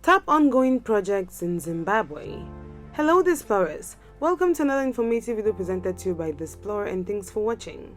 Top ongoing projects in Zimbabwe. Hello Displorers, welcome to another informative video presented to you by Displorer and thanks for watching.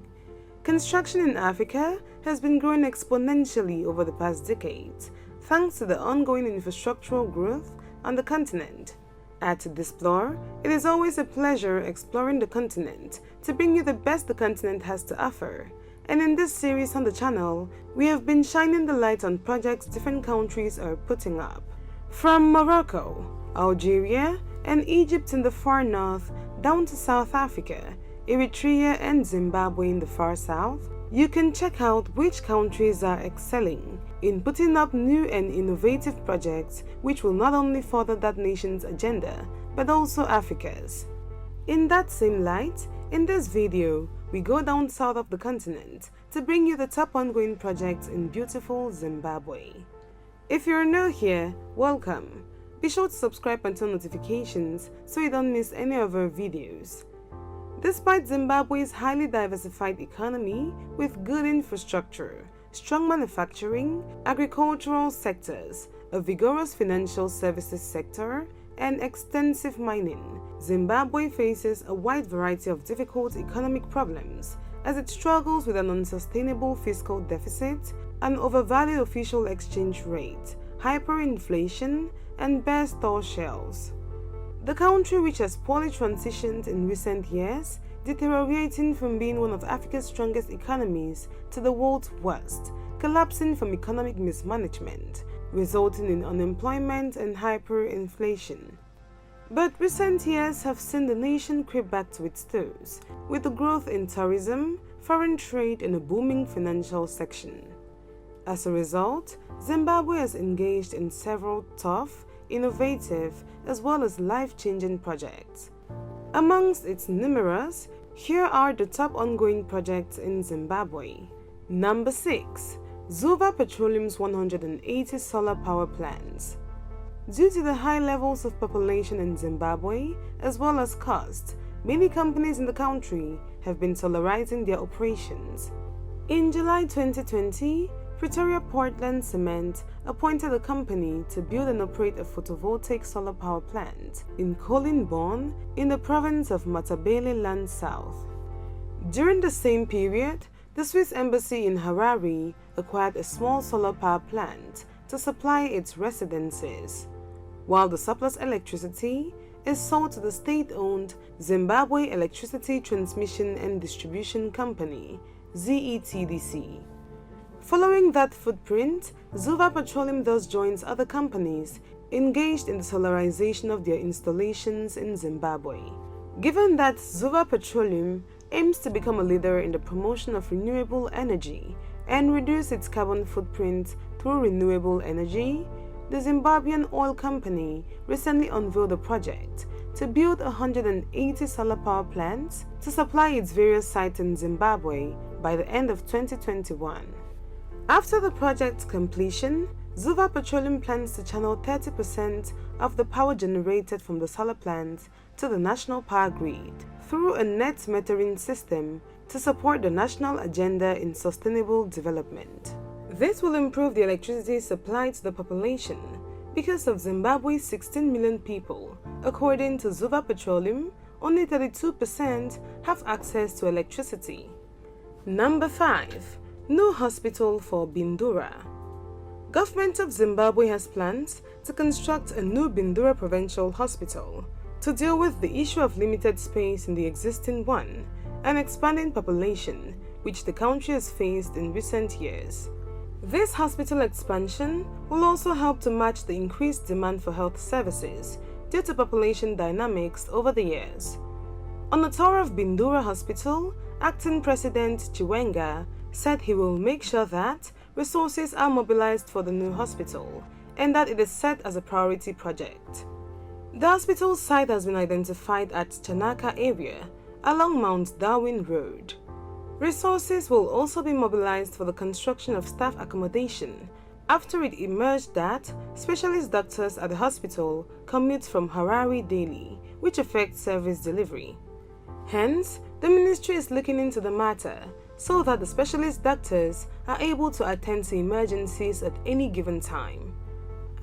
Construction in Africa has been growing exponentially over the past decades thanks to the ongoing infrastructural growth on the continent. At Displorer, it is always a pleasure exploring the continent to bring you the best the continent has to offer. And in this series on the channel, we have been shining the light on projects different countries are putting up. From Morocco, Algeria, and Egypt in the far north down to South Africa, Eritrea and Zimbabwe in the far south, you can check out which countries are excelling in putting up new and innovative projects which will not only further that nation's agenda, but also Africa's. In that same light, in this video, we go down south of the continent to bring you the top ongoing projects in beautiful Zimbabwe. If you're new here, welcome. Be sure to subscribe and turn notifications so you don't miss any of our videos. Despite Zimbabwe's highly diversified economy with good infrastructure, strong manufacturing, agricultural sectors, a vigorous financial services sector, and extensive mining, Zimbabwe faces a wide variety of difficult economic problems as it struggles with an unsustainable fiscal deficit, an overvalued official exchange rate, hyperinflation, and bare store shelves. The country, which has poorly transitioned in recent years, deteriorating from being one of Africa's strongest economies to the world's worst, collapsing from economic mismanagement, resulting in unemployment and hyperinflation. But recent years have seen the nation creep back to its toes, with the growth in tourism, foreign trade, and a booming financial section. As a result, Zimbabwe has engaged in several tough, innovative, as well as life-changing projects. Amongst its numerous, here are the top ongoing projects in Zimbabwe. Number 6. Zuva Petroleum's 180 solar power plants. Due to the high levels of population in Zimbabwe, as well as cost, many companies in the country have been solarizing their operations. In July 2020, Pretoria Portland Cement appointed a company to build and operate a photovoltaic solar power plant in Kolinborn in the province of Matabeleland South. During the same period, the Swiss embassy in Harare acquired a small solar power plant to supply its residences, while the surplus electricity is sold to the state-owned Zimbabwe Electricity Transmission and Distribution Company, ZETDC. Following that footprint, Zuva Petroleum thus joins other companies engaged in the solarization of their installations in Zimbabwe. Given that Zuva Petroleum aims to become a leader in the promotion of renewable energy and reduce its carbon footprint through renewable energy, the Zimbabwean oil company recently unveiled a project to build 180 solar power plants to supply its various sites in Zimbabwe by the end of 2021. After the project's completion, Zuva Petroleum plans to channel 30% of the power generated from the solar plants to the national power grid through a net metering system to support the national agenda in sustainable development. This will improve the electricity supply to the population because of Zimbabwe's 16 million people. According to Zuva Petroleum, only 32% have access to electricity. Number 5. New hospital for Bindura. Government of Zimbabwe has plans to construct a new Bindura provincial hospital to deal with the issue of limited space in the existing one and expanding population which the country has faced in recent years. This hospital expansion will also help to match the increased demand for health services due to population dynamics over the years. On a tour of Bindura Hospital, Acting President Chiwenga said he will make sure that resources are mobilized for the new hospital and that it is set as a priority project. The hospital site has been identified at Chanaka area along Mount Darwin Road. Resources will also be mobilized for the construction of staff accommodation after it emerged that specialist doctors at the hospital commute from Harare daily, which affects service delivery. Hence, the ministry is looking into the matter so that the specialist doctors are able to attend to emergencies at any given time.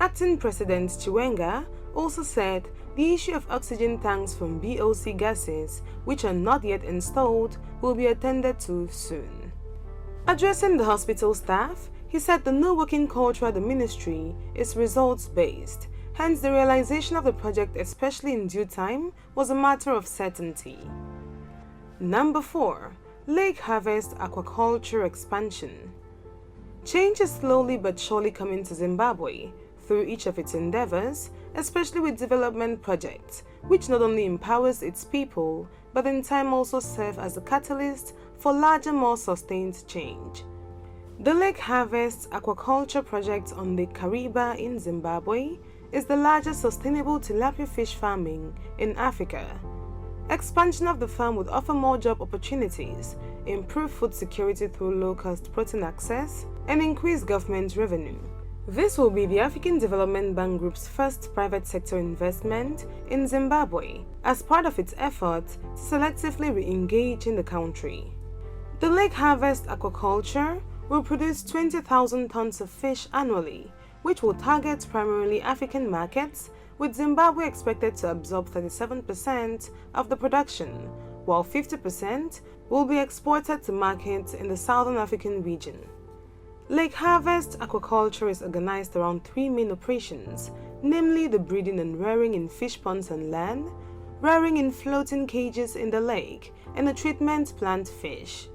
Acting President Chiwenga also said the issue of oxygen tanks from BOC gases, which are not yet installed, will be attended to soon. Addressing the hospital staff, he said the new working culture at the ministry is results-based, hence the realization of the project, especially in due time, was a matter of certainty. Number 4. Lake Harvest Aquaculture Expansion. Change is slowly but surely coming to Zimbabwe through each of its endeavors, especially with development projects, which not only empowers its people, but in time also serve as a catalyst for larger, more sustained change. The Lake Harvest Aquaculture project on Lake Kariba in Zimbabwe is the largest sustainable tilapia fish farming in Africa. Expansion of the farm would offer more job opportunities, improve food security through low-cost protein access, and increase government revenue. This will be the African Development Bank Group's first private sector investment in Zimbabwe as part of its effort to selectively re-engage in the country. The Lake Harvest Aquaculture will produce 20,000 tons of fish annually, which will target primarily African markets, with Zimbabwe expected to absorb 37% of the production, while 50% will be exported to markets in the Southern African region. Lake Harvest Aquaculture is organized around 3 main operations, namely the breeding and rearing in fish ponds on land, rearing in floating cages in the lake, and the treatment plant fish.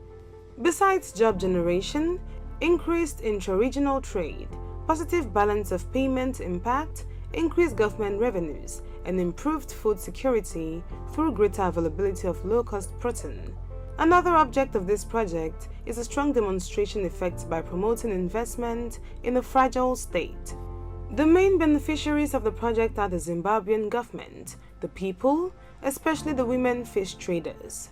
Besides job generation, increased intra-regional trade, positive balance of payment impact, increased government revenues, and improved food security through greater availability of low-cost protein. Another object of this project is a strong demonstration effect by promoting investment in a fragile state. The main beneficiaries of the project are the Zimbabwean government, the people, especially the women fish traders.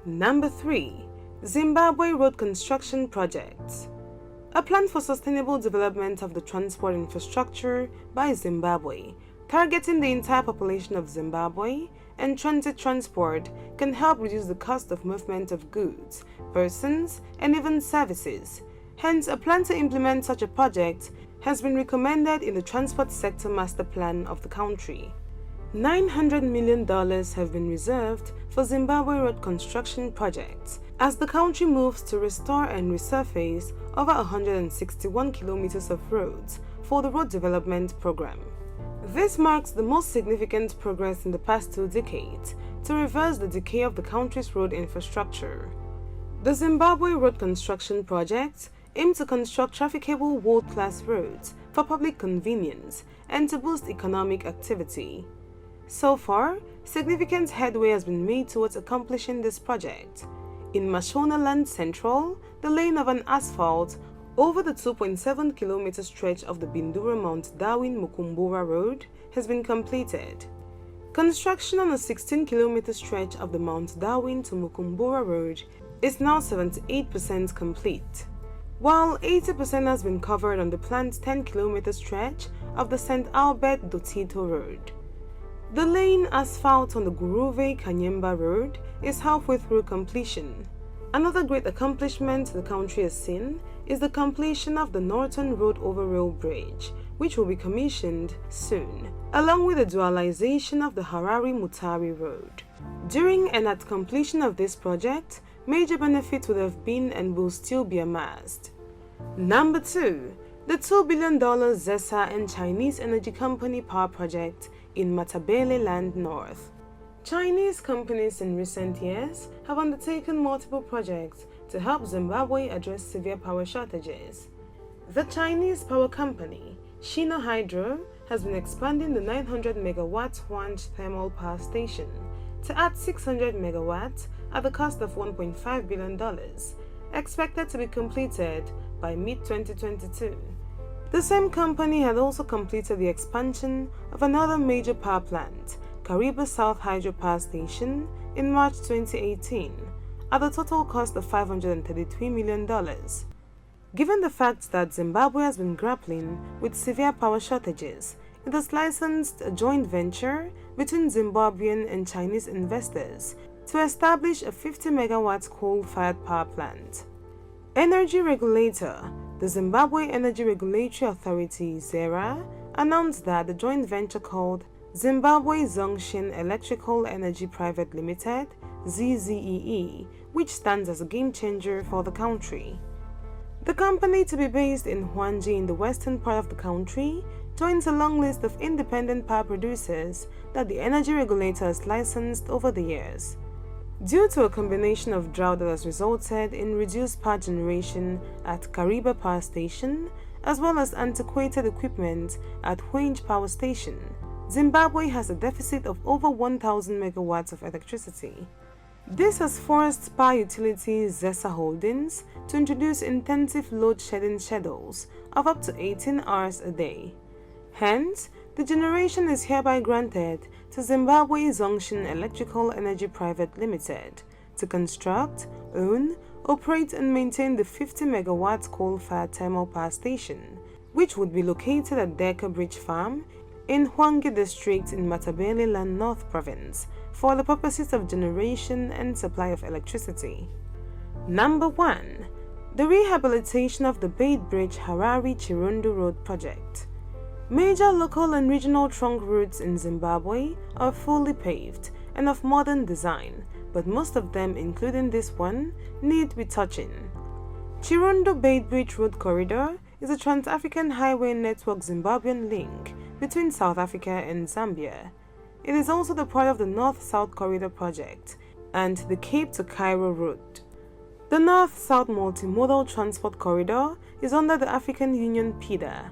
Number 3. Zimbabwe Road Construction Projects. A plan for sustainable development of the transport infrastructure by Zimbabwe, targeting the entire population of Zimbabwe, and transit transport can help reduce the cost of movement of goods, persons, and even services. Hence, a plan to implement such a project has been recommended in the Transport Sector Master Plan of the country. $900 million have been reserved for Zimbabwe road construction projects as the country moves to restore and resurface over 161 kilometers of roads for the Road Development Program. This marks the most significant progress in the past 2 decades to reverse the decay of the country's road infrastructure. The Zimbabwe Road Construction Project aims to construct trafficable world-class roads for public convenience and to boost economic activity. So far, significant headway has been made towards accomplishing this project. In Mashonaland Central, the laying of an asphalt over the 2.7 kilometer stretch of the Bindura Mount Darwin Mukumbura Road has been completed. Construction on a 16 kilometer stretch of the Mount Darwin to Mukumbura Road is now 78% complete, while 80% has been covered on the planned 10 kilometer stretch of the St. Albert Dotito Road. The laying asphalt on the Guruve Kanyemba Road is halfway through completion. Another great accomplishment the country has seen is the completion of the Norton Road Overrail Bridge, which will be commissioned soon, along with the dualization of the Harare-Mutare Road. During and at completion of this project, major benefits would have been and will still be amassed. Number 2. The $2 billion ZESA and Chinese energy company power project in Matabeleland North. Chinese companies in recent years have undertaken multiple projects to help Zimbabwe address severe power shortages. The Chinese power company, Shina Hydro, has been expanding the 900 megawatt Huanj thermal power station to add 600 megawatts at the cost of $1.5 billion, expected to be completed by mid-2022. The same company had also completed the expansion of another major power plant, Kariba South Hydro Power Station, in March 2018, at a total cost of $533 million. Given the fact that Zimbabwe has been grappling with severe power shortages, it has licensed a joint venture between Zimbabwean and Chinese investors to establish a 50 megawatt coal-fired power plant. Energy regulator The Zimbabwe Energy Regulatory Authority (ZERA) announced that the joint venture called Zimbabwe Zhongshan Electrical Energy Private Limited (ZZEE), which stands as a game changer for the country. The company, to be based in Hwanji in the western part of the country, joins a long list of independent power producers that the energy regulator has licensed over the years. Due to a combination of drought that has resulted in reduced power generation at Kariba Power Station, as well as antiquated equipment at Hwange Power Station, Zimbabwe has a deficit of over 1,000 megawatts of electricity. This has forced power utility ZESA Holdings to introduce intensive load shedding schedules of up to 18 hours a day. Hence, the generation is hereby granted to Zimbabwe Zhongshan Electrical Energy Private Limited to construct, own, operate and maintain the 50 megawatt coal-fired thermal power station, which would be located at Beitbridge Farm in Hwange District in Matabeleland North Province for the purposes of generation and supply of electricity. Number 1. The rehabilitation of the Beitbridge-Harare Chirundu Road Project. Major local and regional trunk routes in Zimbabwe are fully paved and of modern design, but most of them, including this one, need retouching. Chirundu Beitbridge Road Corridor is a Trans-African Highway Network Zimbabwean link between South Africa and Zambia. It is also the part of the North-South Corridor project and the Cape to Cairo route. The North-South Multimodal Transport Corridor is under the African Union (PIDA).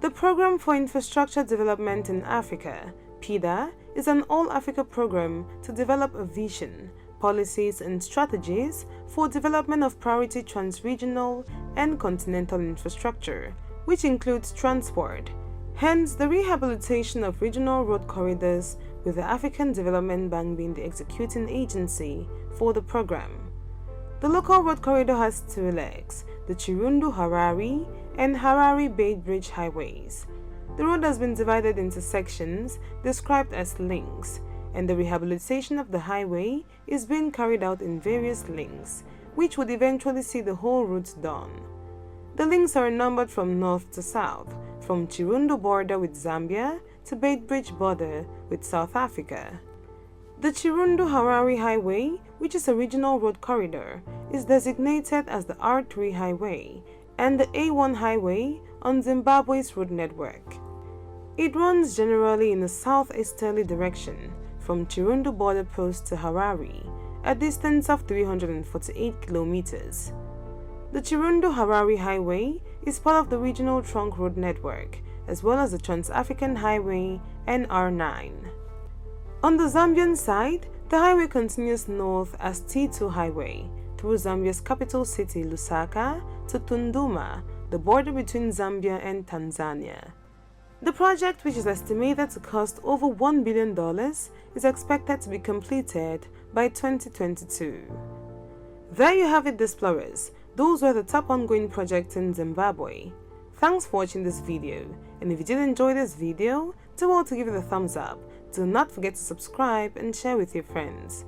The Programme for Infrastructure Development in Africa (PIDA) is an all-Africa program to develop a vision, policies and strategies for development of priority trans-regional and continental infrastructure, which includes transport. Hence, the rehabilitation of regional road corridors, with the African Development Bank being the executing agency for the program. The local road corridor has two legs, the Chirundu-Harare and Harare-Beitbridge highways. The road has been divided into sections described as links, and the rehabilitation of the highway is being carried out in various links, which would eventually see the whole route done. The links are numbered from north to south, from Chirundu border with Zambia to Beitbridge border with South Africa. The Chirundu-Harare Highway, which is a regional road corridor, is designated as the R3 Highway and the A1 Highway on Zimbabwe's road network. It runs generally in a southeasterly direction from Chirundu border post to Harare, a distance of 348 kilometers. The Chirundu-Harare Highway is part of the regional trunk road network, as well as the Trans-African Highway and R9. On the Zambian side, the highway continues north as T2 Highway through Zambia's capital city Lusaka to Tunduma, the border between Zambia and Tanzania. The project, which is estimated to cost over $1 billion, is expected to be completed by 2022. There you have it, explorers. Those were the top ongoing projects in Zimbabwe. Thanks for watching this video, and if you did enjoy this video, do well to give it a thumbs up. Do not forget to subscribe and share with your friends.